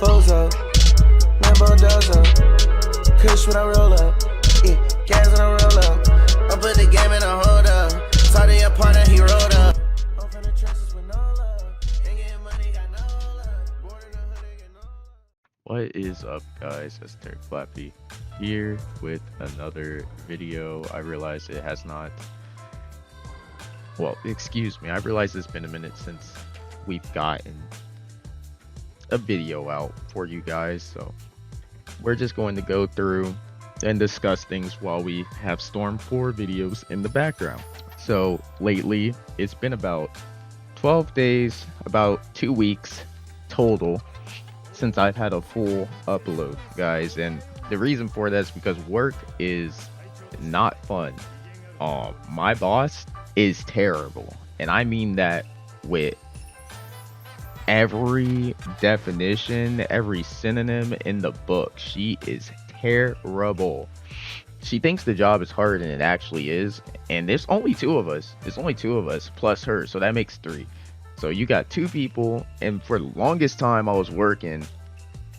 Bozo, Lambo Dozo, Kush when I roll up, gas when I roll up. I put the game in a hold up, saw the partner, he rolled up. I'm from the trenches with no love, ain't getting money, got no love. Born in the hood, ain't get no love. What is up, guys? Esoteric Flappy here with another video. I realize it has not, well, excuse me, I realize it's been a minute since we've gotten a video out for you guys, so we're just going to go through and discuss things while we have Storm 4 videos in the background. So lately it's been about 12 days, about 2 weeks total since I've had a full upload, guys, and the reason for that is because work is not fun. My boss is terrible, and I mean that with every definition, every synonym in the book. She is terrible. She thinks the job is hard, and it actually is. And there's only two of us. There's only two of us plus her, so that makes three. So you got two people, and for the longest time I was working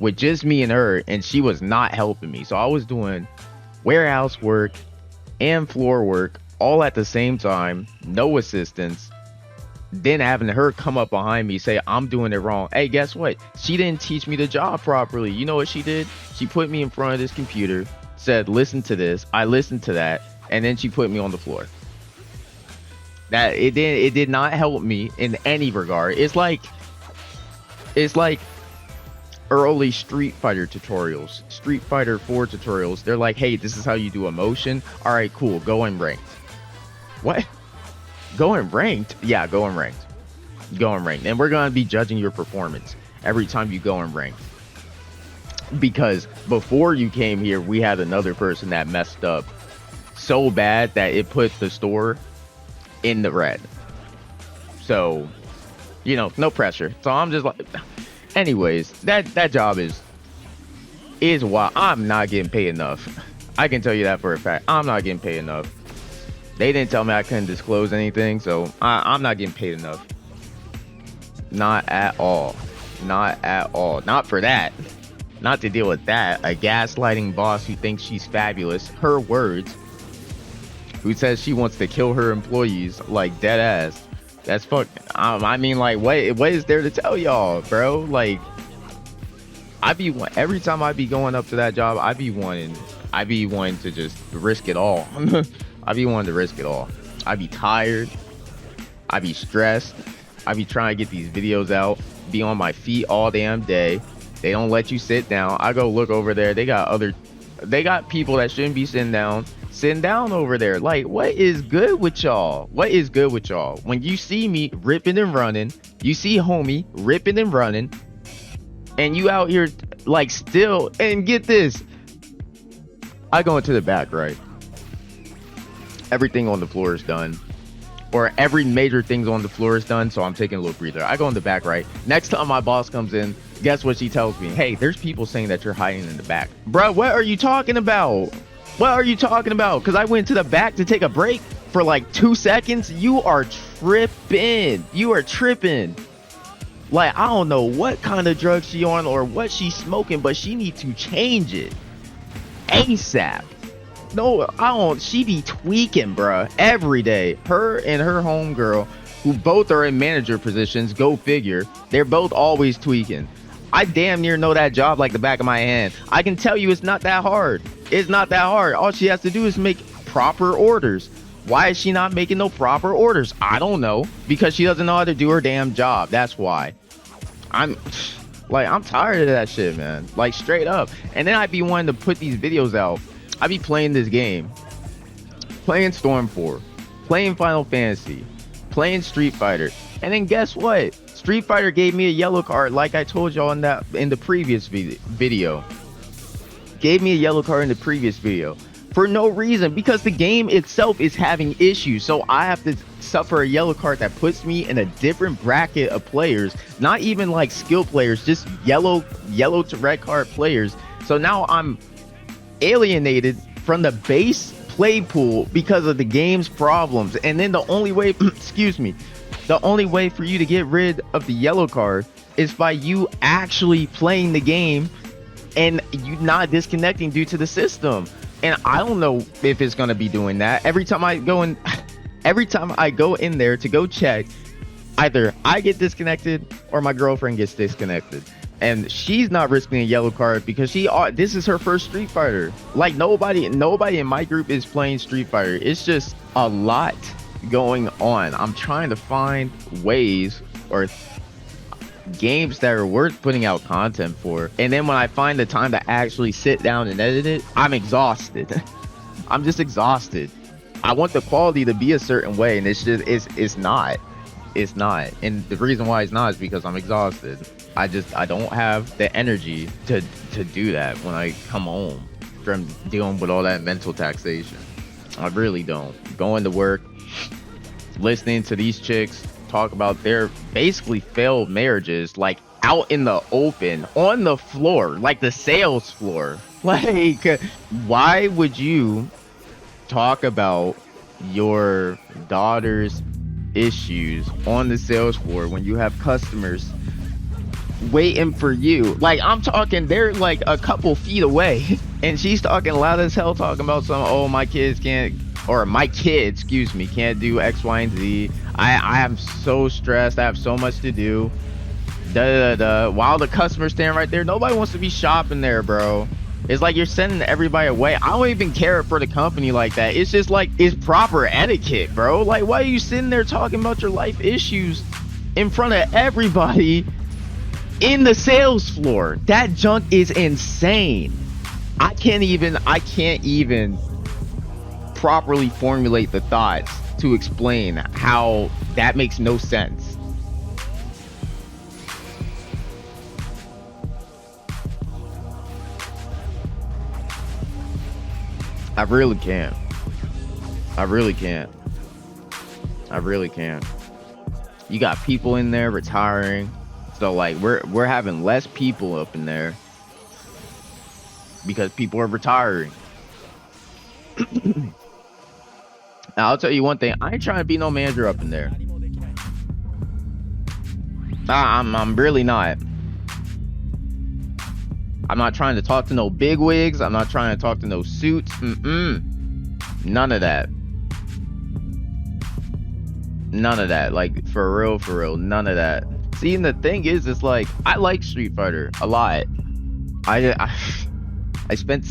with just me and her, and she was not helping me. So I was doing warehouse work and floor work all at the same time, no assistance. Then having her come up behind me, say I'm doing it wrong. Hey, guess what? She didn't teach me the job properly. You know what she did? She put me in front of this computer, said listen to this, I listened to that, and then she put me on the floor. That it did not help me in any regard. It's like early Street Fighter tutorials, Street Fighter 4 tutorials. They're like, hey, this is how you do a motion. All right, cool, go in ranked. What? Go in ranked? Yeah, go in ranked. Go in ranked. And we're going to be judging your performance every time you go in ranked. Because before you came here, we had another person that messed up so bad that it put the store in the red. So, you know, no pressure. So I'm just like, anyways, that job is wild. I'm not getting paid enough. I can tell you that for a fact. I'm not getting paid enough. They didn't tell me I couldn't disclose anything, so I'm not getting paid enough. Not at all. Not at all. Not for that. Not to deal with that. A gaslighting boss who thinks she's fabulous. Her words. Who says she wants to kill her employees, like dead ass. That's fuck. I mean, like, what is there to tell y'all, bro? Like, every time I be going up to that job, I be wanting to just risk it all. I be wanting to risk it all. I be tired. I be stressed. I be trying to get these videos out. Be on my feet all damn day. They don't let you sit down. I go look over there. They got people that shouldn't be sitting down over there. Like, what is good with y'all? What is good with y'all? When you see me ripping and running, you see homie ripping and running, and you out here like still, and get this, I go into the back, right? Everything on the floor is done, or every major thing's on the floor is done, so I'm taking a little breather. I go in the back, right? Next time my boss comes in, guess what she tells me? Hey, there's people saying that you're hiding in the back. Bro, what are you talking about? What are you talking about? Because I went to the back to take a break for like 2 seconds. You are tripping. You are tripping. Like, I don't know what kind of drug she on or what she's smoking, but she needs to change it ASAP. No, I don't. She be tweaking, bruh, every day. Her and her homegirl, who both are in manager positions, go figure, they're both always tweaking. I damn near know that job like the back of my hand. I can tell you it's not that hard. It's not that hard. All she has to do is make proper orders. Why is she not making no proper orders? I don't know. Because she doesn't know how to do her damn job. That's why. I'm tired of that shit, man. Like, straight up. And then I'd be wanting to put these videos out. I be playing this game, playing Storm 4, playing Final Fantasy, playing Street Fighter, and then guess what? Street Fighter gave me a yellow card, like I told y'all in the previous video. Gave me a yellow card in the previous video for no reason, because the game itself is having issues. So I have to suffer a yellow card that puts me in a different bracket of players, not even like skill players, just yellow to red card players. So now I'm alienated from the base play pool because of the game's problems. And then the only way excuse me, the only way for you to get rid of the yellow card is by you actually playing the game and you not disconnecting due to the system. And I don't know if it's gonna be doing that. Every time I go in there to go check, either I get disconnected or my girlfriend gets disconnected. And she's not risking a yellow card because this is her first Street Fighter. Like nobody in my group is playing Street Fighter. It's just a lot going on. I'm trying to find ways or games that are worth putting out content for, and then when I find the time to actually sit down and edit it, I'm exhausted. I'm just exhausted. I want the quality to be a certain way, and it's not. And the reason why it's not is because I'm exhausted. I don't have the energy to do that when I come home from dealing with all that mental taxation. I really don't. Going to work, listening to these chicks talk about their basically failed marriages, like out in the open on the floor, like the sales floor. Like, why would you talk about your daughter's issues on the sales floor when you have customers waiting for you? Like, I'm talking, they're like a couple feet away and she's talking loud as hell, talking about my kids can't, or my kids, excuse me, can't do X, Y, and Z. I am so stressed. I have so much to do. While the customer's standing right there, nobody wants to be shopping there, bro. It's like you're sending everybody away. I don't even care for the company like that. It's just like, it's proper etiquette, bro. Like, why are you sitting there talking about your life issues in front of everybody in the sales floor? That junk is insane. I can't even properly formulate the thoughts to explain how that makes no sense. I really can't. You got people in there retiring, so like we're having less people up in there because people are retiring. Now, I'll tell you one thing. I ain't trying to be no manager up in there. I'm really not. I'm not trying to talk to no bigwigs. I'm not trying to talk to no suits. None of that. None of that. Like, for real, none of that. See, and the thing is, it's like, I like Street Fighter a lot. I spent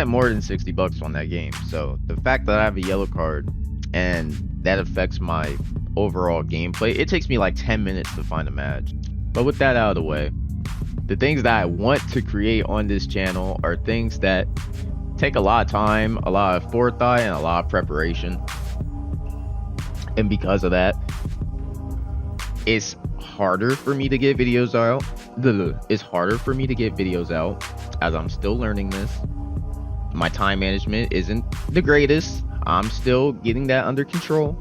more than $60 on that game. So the fact that I have a yellow card and that affects my overall gameplay, it takes me like 10 minutes to find a match. But with that out of the way, the things that I want to create on this channel are things that take a lot of time, a lot of forethought, and a lot of preparation. And because of that, it's harder for me to get videos out. It's harder for me to get videos out as I'm still learning this. My time management isn't the greatest. I'm still getting that under control.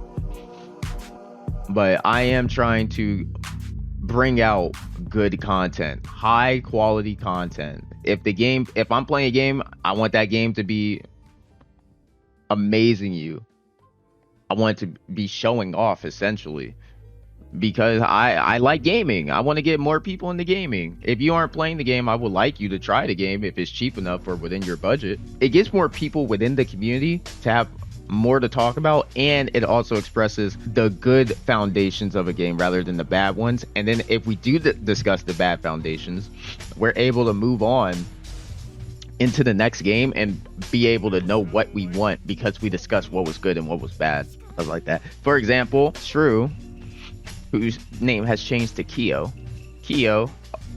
But I am trying to bring out good content, high quality content. If I'm playing a game, I want that game to be amazing you. I want it to be showing off, essentially. Because I like gaming. I want to get more people into gaming. If you aren't playing the game, I would like you to try the game if it's cheap enough or within your budget. It gets more people within the community to have more to talk about, and it also expresses the good foundations of a game rather than the bad ones. And then if we do discuss the bad foundations, we're able to move on into the next game and be able to know what we want because we discussed what was good and what was bad. Stuff like that. For example, Shrew, whose name has changed to Kyo,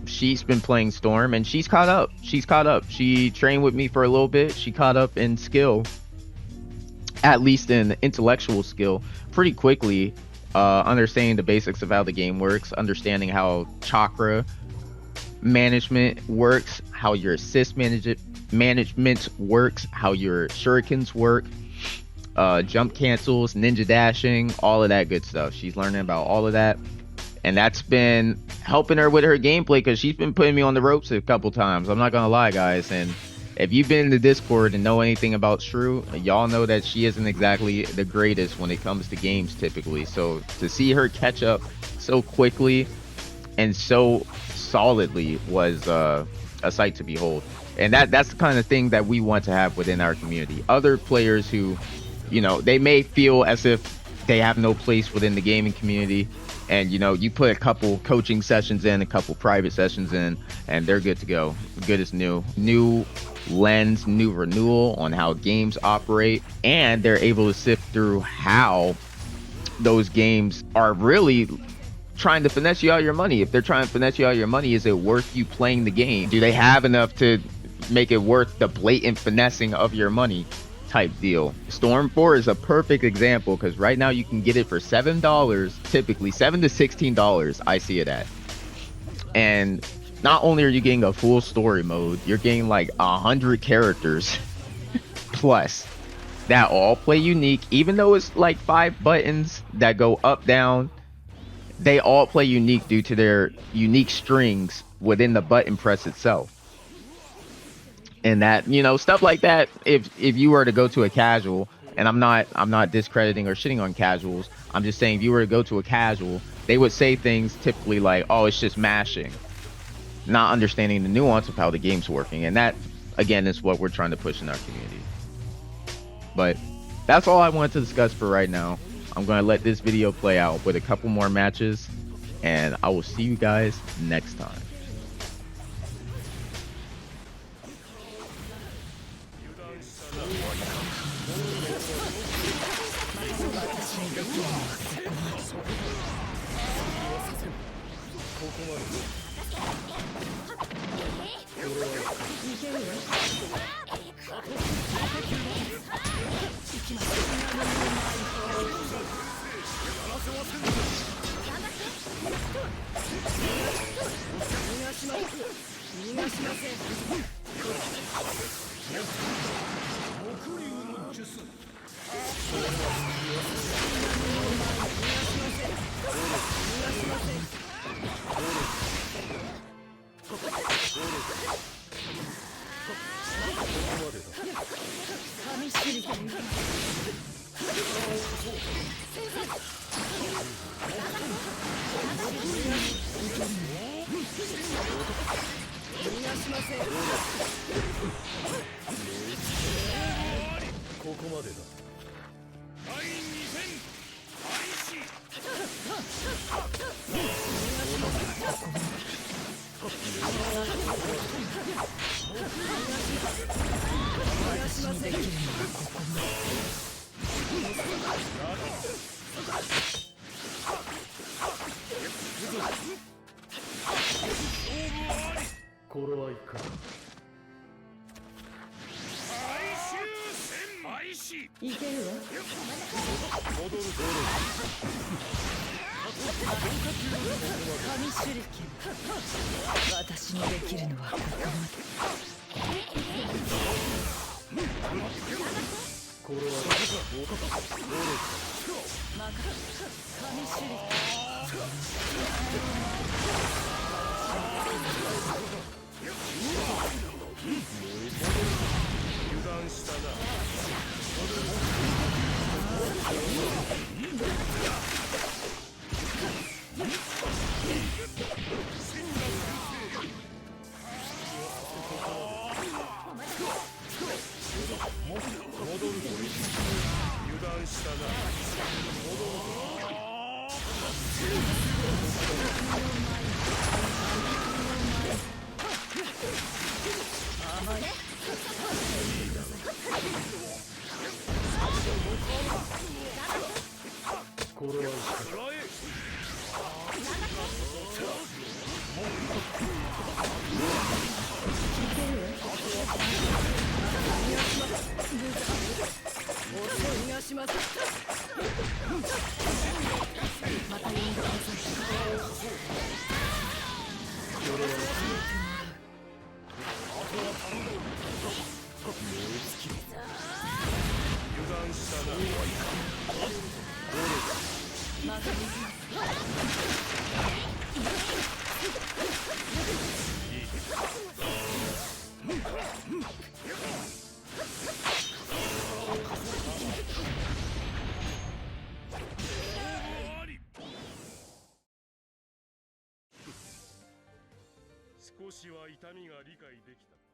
she's been playing Storm and she's caught up. She trained with me for a little bit. She caught up in skill, at least in intellectual skill, pretty quickly, understanding the basics of how the game works, understanding how chakra management works, how your assist management works, how your shurikens work, jump cancels, ninja dashing, all of that good stuff. She's learning about all of that, and that's been helping her with her gameplay because she's been putting me on the ropes a couple times. I'm not gonna lie, guys. And if you've been in the Discord and know anything about Shrew, y'all know that she isn't exactly the greatest when it comes to games typically. So to see her catch up so quickly and so solidly was a sight to behold. And that's the kind of thing that we want to have within our community. Other players who, you know, they may feel as if they have no place within the gaming community, and you know, you put a couple coaching sessions in, a couple private sessions in, and they're good to go. Good as new lens, new renewal on how games operate, and they're able to sift through how those games are really trying to finesse you out of your money. If they're trying to finesse you out of your money, is it worth you playing the game? Do they have enough to make it worth the blatant finessing of your money type deal? Storm 4 is a perfect example, because right now you can get it for $7, typically $7 to $16 I see it at. And not only are you getting a full story mode, you're getting like 100 characters plus that all play unique. Even though it's like 5 buttons that go up, down, they all play unique due to their unique strings within the button press itself. And that, you know, stuff like that, if you were to go to a casual, and I'm not discrediting or shitting on casuals, I'm just saying if you were to go to a casual, they would say things typically like, oh, it's just mashing, not understanding the nuance of how the game's working. And that, again, is what we're trying to push in our community. But that's all I wanted to discuss for right now. I'm going to let this video play out with a couple more matches, and I will see you guys next time. 少しは痛みが理解できた。